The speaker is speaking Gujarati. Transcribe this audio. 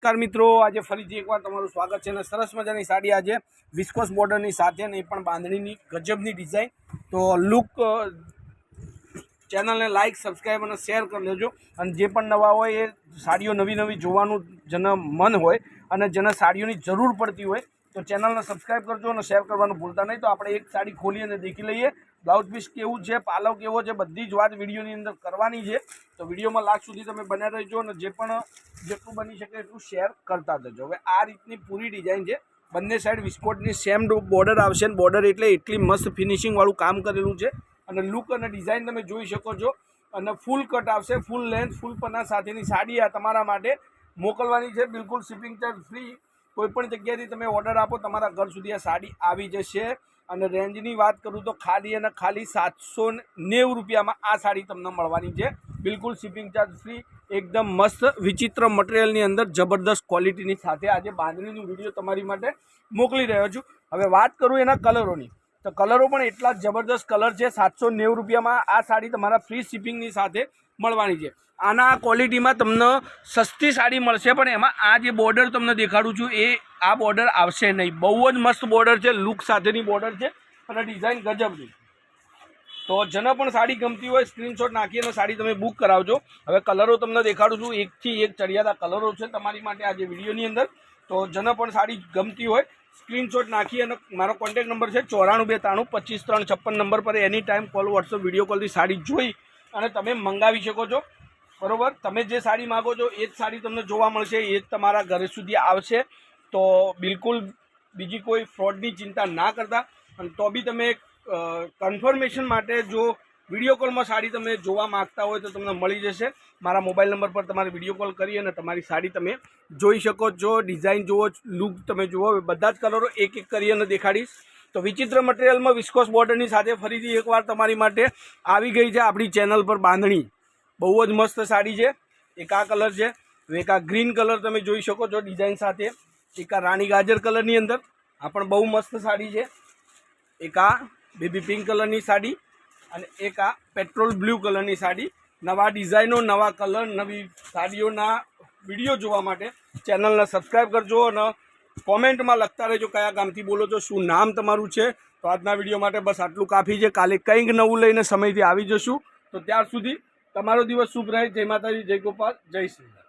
નમસ્કાર મિત્રો, આજે ફરીથી એકવાર તમારું સ્વાગત છે અને સરસ મજાની સાડી આજે વિસ્કોસ બોર્ડરની સાથે અને એ પણ બાંધણીની ગજબની ડિઝાઇન. તો લુક ચેનલને લાઇક, સબસ્ક્રાઈબ અને શેર કરી લેજો. અને જે પણ નવા હોય એ સાડીઓ નવી જોવાનું જેને મન હોય અને જેને સાડીઓની જરૂર પડતી હોય તો ચેનલને સબસ્ક્રાઈબ કરજો અને શેર કરવાનું ભૂલતા નહીં. તો આપણે એક સાડી ખોલી અને દેખી લઈએ. બ્લાઉઝ પીસ કેવું છે, પાલવ કેવો છે, બધી જ વાત વિડીયોની અંદર કરવાની છે. તો વિડીયોમાં લાસ્ટ સુધી તમે બન્યા રહેજો અને જે પણ જેટલું બની શકે એટલું શેર કરતા જજો. હવે આ રીતની પૂરી ડિઝાઇન છે. બંને સાઈડ વિસ્કોટની સેમ બોર્ડર આવશે અને બોર્ડર એટલે એટલી મસ્ત ફિનિશિંગવાળું કામ કરેલું છે અને લુક અને ડિઝાઇન તમે જોઈ શકો છો. અને ફૂલ કટ આવશે, ફૂલ લેન્થ, ફૂલ પના સાથેની સાડી આ તમારા માટે મોકલવાની છે. બિલકુલ શિપિંગ ચાર્જ ફ્રી. કોઈપણ જગ્યાએથી તમે ઓર્ડર આપો તમારા ઘર સુધી આ સાડી આવી જશે. અને રેન્જની વાત કરું તો ખાલી અને ખાલી 790 રૂપિયામાં આ સાડી તમને મળવાની છે. બિલકુલ શિપિંગ ચાર્જ ફ્રી. એકદમ મસ્ત વિચિત્ર મટીરિયલની અંદર જબરદસ્ત ક્વોલિટીની સાથે આજે બાંધણીનો વિડીયો તમારી માટે મોકલી રહ્યો છું. હવે વાત કરું એના કલરોની, તો કલરો પણ એટલા જબરદસ્ત કલર છે. 790 રૂપિયામાં આ સાડી તમારા ફ્રી શિપિંગની સાથે મળવાની છે. આના ક્વોલિટીમાં તમને સસ્તી સાડી મળશે, પણ એમાં આ જે બોર્ડર તમને દેખાડું છું એ આ બોર્ડર આવશે નહીં. બહુ જ મસ્ત બોર્ડર છે, લુક સાથેની બોર્ડર છે અને ડિઝાઇન ગજબની. તો જેને પણ સાડી ગમતી હોય સ્ક્રીનશોટ નાખી અને સાડી તમે બુક કરાવજો. હવે કલરો તમને દેખાડું છું, એકથી એક ચડિયાતા કલરો છે તમારી માટે આજે વિડીયોની અંદર. તો જેને પણ સાડી ગમતી હોય સ્ક્રીનશોટ નાખી અને મારો કોન્ટેક્ટ નંબર છે 94 92 25 356 નંબર પર any time call, WhatsApp, video કોલથી સાડી જોઈ અને તમે મંગાવી શકો છો. બરાબર, તમે જે સાડી માગો છો એ જ સાડી તમને જોવા મળશે, એ જ તમારા ઘરે સુધી આવશે. તો બિલકુલ બીજી કોઈ ફ્રોડની ચિંતા ના કરતા. અને તો બી તમે કન્ફર્મેશન માટે જો વિડીયો કોલમાં સાડી તમે જોવા માગતા હોય તો તમને મળી જશે. મારા મોબાઈલ નંબર પર તમારે વિડીયો કોલ કરી અને તમારી સાડી તમે જોઈ શકો છો. ડિઝાઇન જુઓ, લુક તમે જુઓ, બધા જ કલરો એક એક કરી અને દેખાડીશ. તો વિચિત્ર મટીરિયલમાં વિસ્કોસ બોર્ડરની સાથે ફરીથી એકવાર તમારી માટે આવી ગઈ છે આપણી ચેનલ પર બાંધણી. બહુ જ મસ્ત સાડી છે. એક આ કલર છે, એક આ ગ્રીન કલર તમે જોઈ શકો છો ડિઝાઇન સાથે. એક આ રાણી ગાજર કલરની અંદર આ પણ બહુ મસ્ત સાડી છે. એક આ બેબી પિંક કલરની સાડી અને એક આ પેટ્રોલ બ્લુ કલરની સાડી. નવા ડિઝાઇનો, નવા કલર, નવી સાડીઓના વિડીયો જોવા માટે ચેનલને સબસ્ક્રાઈબ કરજો અને કોમેન્ટમાં લખતા રહેજો કયા ગામથી બોલો છો, શું નામ તમારું છે. તો આજના વિડીયો માટે બસ આટલું કાફી છે. કાલે કંઈક નવું લઈને સમયથી આવી જશું. તો ત્યાર સુધી તમારો દિવસ શુભ રહે. જય માતાજી, જય ગોપાલ, જય શ્રી રામ.